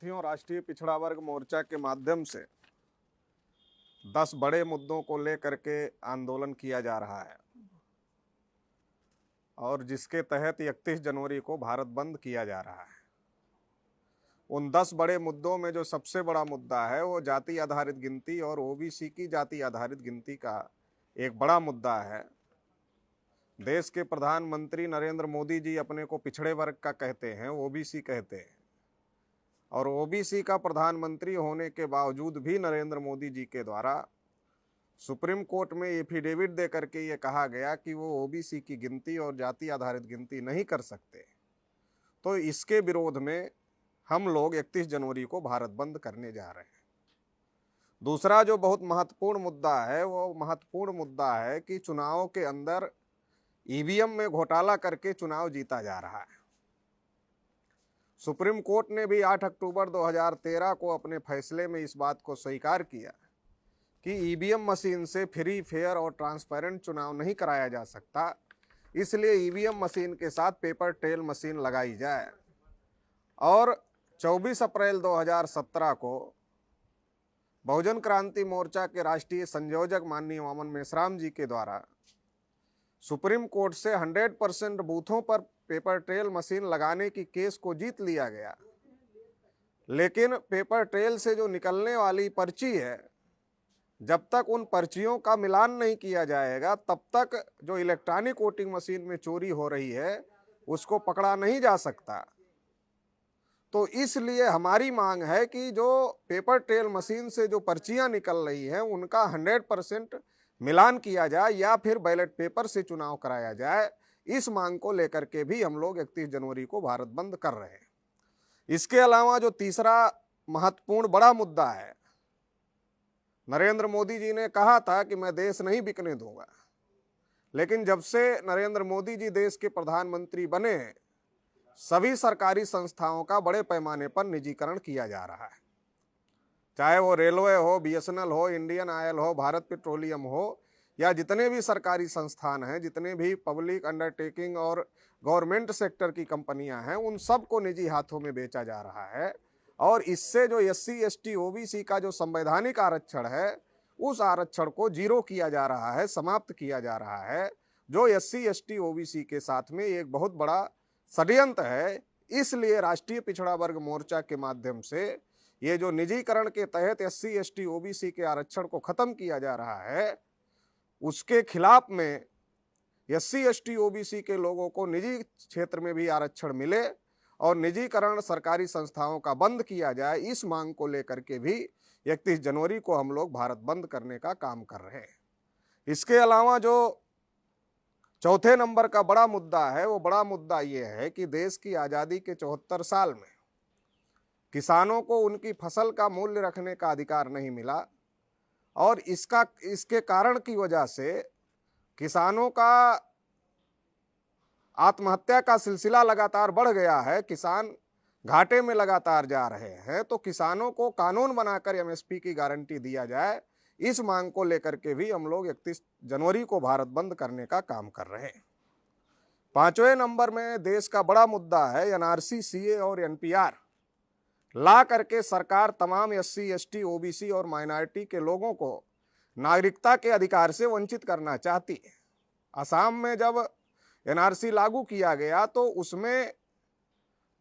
साथियों, राष्ट्रीय पिछड़ा वर्ग मोर्चा के माध्यम से 10 बड़े मुद्दों को लेकर के आंदोलन किया जा रहा है और जिसके तहत 31 जनवरी को भारत बंद किया जा रहा है। उन 10 बड़े मुद्दों में जो सबसे बड़ा मुद्दा है वो जाति आधारित गिनती और ओबीसी की जाति आधारित गिनती का एक बड़ा मुद्दा है। देश के प्रधानमंत्री नरेंद्र मोदी जी अपने को पिछड़े वर्ग का कहते हैं, ओबीसी कहते हैं, और ओबीसी का प्रधानमंत्री होने के बावजूद भी नरेंद्र मोदी जी के द्वारा सुप्रीम कोर्ट में एफिडेविट दे करके ये कहा गया कि वो ओबीसी की गिनती और जाति आधारित गिनती नहीं कर सकते। तो इसके विरोध में हम लोग 31 जनवरी को भारत बंद करने जा रहे हैं। दूसरा जो बहुत महत्वपूर्ण मुद्दा है वो महत्वपूर्ण मुद्दा है कि चुनाव के अंदर ईवीएम में घोटाला करके चुनाव जीता जा रहा है। सुप्रीम कोर्ट ने भी 8 अक्टूबर 2013 को अपने फैसले में इस बात को स्वीकार किया कि ईवीएम मशीन से फ्री, फेयर और ट्रांसपेरेंट चुनाव नहीं कराया जा सकता, इसलिए ईवीएम मशीन के साथ पेपर ट्रेल मशीन लगाई जाए। और 24 अप्रैल 2017 को बहुजन क्रांति मोर्चा के राष्ट्रीय संयोजक माननीय वामन मेश्राम जी के द्वारा सुप्रीम कोर्ट से 100% बूथों पर पेपर ट्रेल मशीन लगाने की केस को जीत लिया गया। लेकिन पेपर ट्रेल से जो निकलने वाली पर्ची है, जब तक उन पर्चियों का मिलान नहीं किया जाएगा तब तक जो इलेक्ट्रॉनिक वोटिंग मशीन में चोरी हो रही है उसको पकड़ा नहीं जा सकता। तो इसलिए हमारी मांग है कि जो पेपर ट्रेल मशीन से जो पर्चियां निकल रही हैं उनका 100% मिलान किया जाए या फिर बैलेट पेपर से चुनाव कराया जाए। इस मांग को लेकर के भी हम लोग 31 जनवरी को भारत बंद कर रहे हैं। इसके अलावा जो तीसरा महत्वपूर्ण बड़ा मुद्दा है, नरेंद्र मोदी जी ने कहा था कि मैं देश नहीं बिकने दूंगा, लेकिन जब से नरेंद्र मोदी जी देश के प्रधानमंत्री बने सभी सरकारी संस्थाओं का बड़े पैमाने पर निजीकरण किया जा रहा है। चाहे वो रेलवे हो, बीएसएनएल हो, इंडियन ऑयल हो, भारत पेट्रोलियम हो, या जितने भी सरकारी संस्थान हैं, जितने भी पब्लिक अंडरटेकिंग और गवर्नमेंट सेक्टर की कंपनियां हैं, उन सब को निजी हाथों में बेचा जा रहा है। और इससे जो एससी, एसटी, ओबीसी का जो संवैधानिक आरक्षण है उस आरक्षण को जीरो किया जा रहा है, समाप्त किया जा रहा है, जो एससी, एसटी, ओबीसी के साथ में एक बहुत बड़ा षड्यंत्र है। इसलिए राष्ट्रीय पिछड़ा वर्ग मोर्चा के माध्यम से ये जो निजीकरण के तहत एससी, एसटी, ओबीसी के आरक्षण को खत्म किया जा रहा है उसके खिलाफ में एससी, एसटी, ओबीसी के लोगों को निजी क्षेत्र में भी आरक्षण मिले और निजीकरण सरकारी संस्थाओं का बंद किया जाए, इस मांग को लेकर के भी 31 जनवरी को हम लोग भारत बंद करने का काम कर रहे हैं। इसके अलावा जो चौथे नंबर का बड़ा मुद्दा है वो बड़ा मुद्दा ये है कि देश की आज़ादी के 74 साल में किसानों को उनकी फसल का मूल्य रखने का अधिकार नहीं मिला और इसके कारण की वजह से किसानों का आत्महत्या का सिलसिला लगातार बढ़ गया है। किसान घाटे में लगातार जा रहे हैं। तो किसानों को कानून बनाकर एमएसपी की गारंटी दिया जाए, इस मांग को लेकर के भी हम लोग 31 जनवरी को भारत बंद करने का काम कर रहे हैं। पांचवें नंबर में देश का बड़ा मुद्दा है एनआरसी, सीए और एनपीआर ला करके सरकार तमाम एससी, एसटी, ओबीसी और माइनॉरिटी के लोगों को नागरिकता के अधिकार से वंचित करना चाहती है। असम में जब एनआरसी लागू किया गया तो उसमें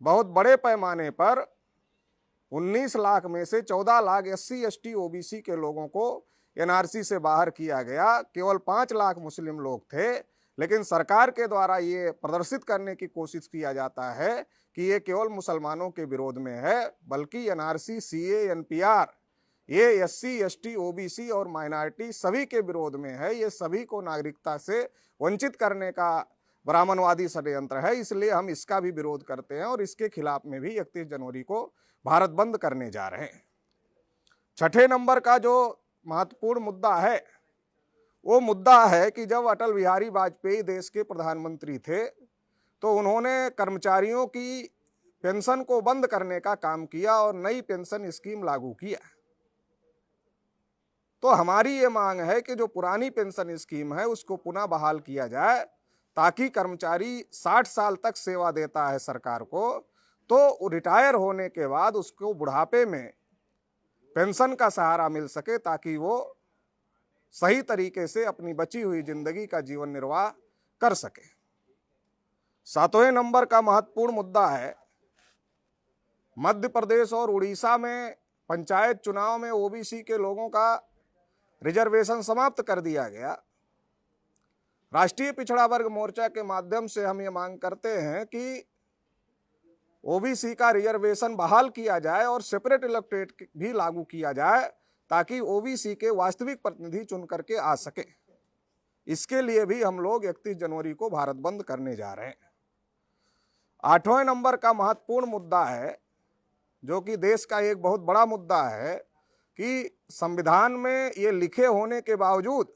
बहुत बड़े पैमाने पर 19 लाख में से 14 लाख एससी, एसटी, ओबीसी के लोगों को एनआरसी से बाहर किया गया। केवल 5 लाख मुस्लिम लोग थे, लेकिन सरकार के द्वारा ये प्रदर्शित करने की कोशिश किया जाता है कि ये केवल मुसलमानों के विरोध में है, बल्कि एनआरसी, सीए, एनपीआर ये एससी, एसटी, ओबीसी और माइनॉरिटी सभी के विरोध में है। ये सभी को नागरिकता से वंचित करने का ब्राह्मणवादी षड्यंत्र है, इसलिए हम इसका भी विरोध करते हैं और इसके खिलाफ में भी 31 जनवरी को भारत बंद करने जा रहे हैं। छठे नंबर का जो महत्वपूर्ण मुद्दा है वो मुद्दा है कि जब अटल बिहारी वाजपेयी देश के प्रधानमंत्री थे तो उन्होंने कर्मचारियों की पेंशन को बंद करने का काम किया और नई पेंशन स्कीम लागू किया। तो हमारी ये मांग है कि जो पुरानी पेंशन स्कीम है उसको पुनः बहाल किया जाए, ताकि कर्मचारी 60 साल तक सेवा देता है सरकार को तो रिटायर होने के बाद उसको बुढ़ापे में पेंशन का सहारा मिल सके, ताकि वो सही तरीके से अपनी बची हुई जिंदगी का जीवन निर्वाह कर सके। 7वें नंबर का महत्वपूर्ण मुद्दा है, मध्य प्रदेश और उड़ीसा में पंचायत चुनाव में ओबीसी के लोगों का रिजर्वेशन समाप्त कर दिया गया। राष्ट्रीय पिछड़ा वर्ग मोर्चा के माध्यम से हम ये मांग करते हैं कि ओबीसी का रिजर्वेशन बहाल किया जाए और सेपरेट इलेक्टोरेट भी लागू किया जाए, ताकि ओबीसी के वास्तविक प्रतिनिधि चुन करके आ सके। इसके लिए भी हम लोग 31 जनवरी को भारत बंद करने जा रहे हैं। 8वें नंबर का महत्वपूर्ण मुद्दा है, जो कि देश का एक बहुत बड़ा मुद्दा है, कि संविधान में ये लिखे होने के बावजूद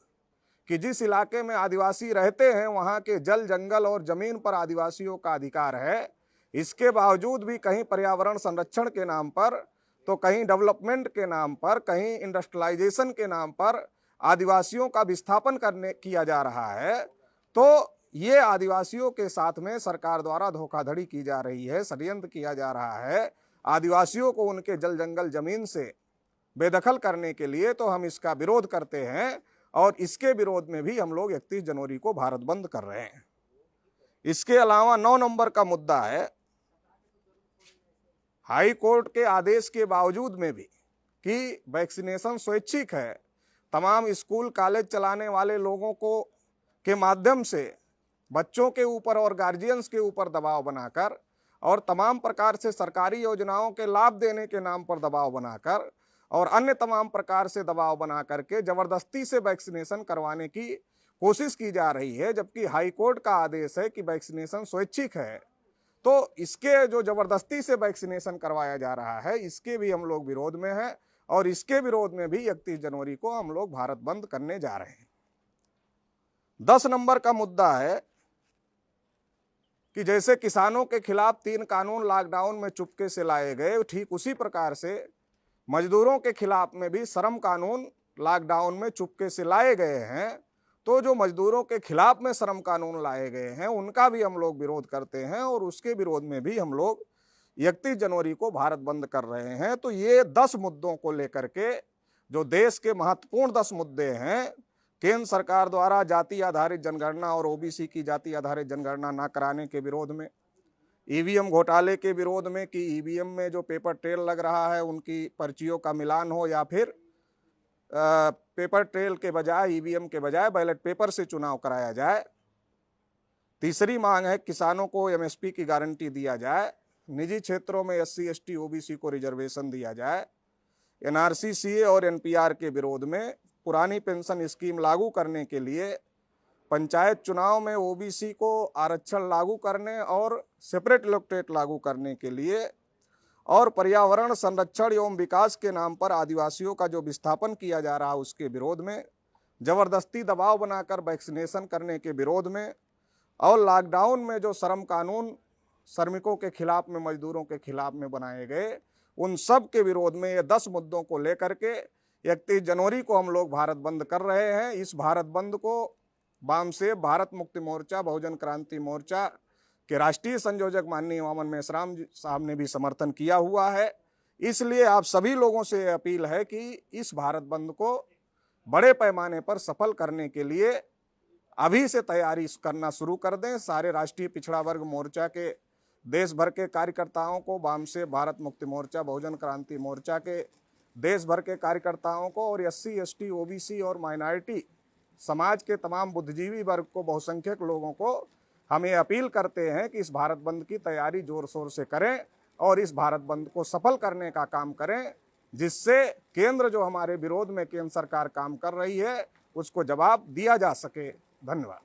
कि जिस इलाके में आदिवासी रहते हैं वहाँ के जल, जंगल और जमीन पर आदिवासियों का अधिकार है, इसके बावजूद भी कहीं पर्यावरण संरक्षण के नाम पर, तो कहीं डेवलपमेंट के नाम पर, कहीं इंडस्ट्रियलाइजेशन के नाम पर आदिवासियों का विस्थापन किया जा रहा है। तो ये आदिवासियों के साथ में सरकार द्वारा धोखाधड़ी की जा रही है, षड्यंत्र किया जा रहा है आदिवासियों को उनके जल, जंगल, जमीन से बेदखल करने के लिए। तो हम इसका विरोध करते हैं और इसके विरोध में भी हम लोग 31 जनवरी को भारत बंद कर रहे हैं। इसके अलावा 9 नंबर का मुद्दा है, हाई कोर्ट के आदेश के बावजूद में भी कि वैक्सीनेशन स्वैच्छिक है, तमाम स्कूल कॉलेज चलाने वाले लोगों को के माध्यम से बच्चों के ऊपर और गार्जियंस के ऊपर दबाव बनाकर और तमाम प्रकार से सरकारी योजनाओं के लाभ देने के नाम पर दबाव बनाकर और अन्य तमाम प्रकार से दबाव बना करके जबरदस्ती से वैक्सीनेशन करवाने की कोशिश की जा रही है, जबकि हाई कोर्ट का आदेश है कि वैक्सीनेशन स्वैच्छिक है। तो इसके जो जबरदस्ती से वैक्सीनेशन करवाया जा रहा है, इसके भी हम लोग विरोध में हैं और इसके विरोध में भी 31 जनवरी को हम लोग भारत बंद करने जा रहे हैं। 10 नंबर का मुद्दा है कि जैसे किसानों के खिलाफ 3 कानून लॉकडाउन में चुपके से लाए गए, ठीक उसी प्रकार से मजदूरों के खिलाफ में भी श्रम कानून लॉकडाउन में चुपके से लाए गए हैं। तो जो मजदूरों के खिलाफ में श्रम कानून लाए गए हैं उनका भी हम लोग विरोध करते हैं और उसके विरोध में भी हम लोग 31 जनवरी को भारत बंद कर रहे हैं। तो ये 10 मुद्दों को लेकर के जो देश के महत्वपूर्ण 10 मुद्दे हैं, केंद्र सरकार द्वारा जाति आधारित जनगणना और ओबीसी की जाति आधारित जनगणना न कराने के विरोध में, ईवीएम घोटाले के विरोध में कि ईवीएम में जो पेपर ट्रेल लग रहा है उनकी पर्चियों का मिलान हो या फिर पेपर ट्रेल के बजाय, ईवीएम के बजाय बैलेट पेपर से चुनाव कराया जाए। तीसरी मांग है किसानों को एमएसपी की गारंटी दिया जाए, निजी क्षेत्रों में एससी, एसटी, ओबीसी को रिजर्वेशन दिया जाए। एनआरसी, सीए और एनपीआर के विरोध में पुरानी पेंशन स्कीम लागू करने के लिए पंचायत चुनाव में ओबीसी को आरक्षण लागू करने और सेपरेट इलेक्टोरेट लागू करने के लिए और पर्यावरण संरक्षण एवं विकास के नाम पर आदिवासियों का जो विस्थापन किया जा रहा है उसके विरोध में, जबरदस्ती दबाव बनाकर वैक्सीनेशन करने के विरोध में और लॉकडाउन में जो श्रम कानून श्रमिकों के खिलाफ में, मजदूरों के खिलाफ में बनाए गए, उन सब के विरोध में ये 10 मुद्दों को लेकर के 31 जनवरी को हम लोग भारत बंद कर रहे हैं। इस भारत बंद को वामसेव भारत मुक्ति मोर्चा, बहुजन क्रांति मोर्चा के राष्ट्रीय संयोजक माननीय वामन मेश्राम साहब ने भी समर्थन किया हुआ है। इसलिए आप सभी लोगों से अपील है कि इस भारत बंद को बड़े पैमाने पर सफल करने के लिए अभी से तैयारी करना शुरू कर दें। सारे राष्ट्रीय पिछड़ा वर्ग मोर्चा के देश भर के कार्यकर्ताओं को, वामसेव भारत मुक्ति मोर्चा, बहुजन क्रांति मोर्चा के देश भर के कार्यकर्ताओं को और एससी, एसटी, ओबीसी और माइनॉरिटी समाज के तमाम बुद्धिजीवी वर्ग को, बहुसंख्यक लोगों को हम ये अपील करते हैं कि इस भारत बंद की तैयारी जोर शोर से करें और इस भारत बंद को सफल करने का काम करें, जिससे केंद्र जो हमारे विरोध में केंद्र सरकार काम कर रही है उसको जवाब दिया जा सके। धन्यवाद।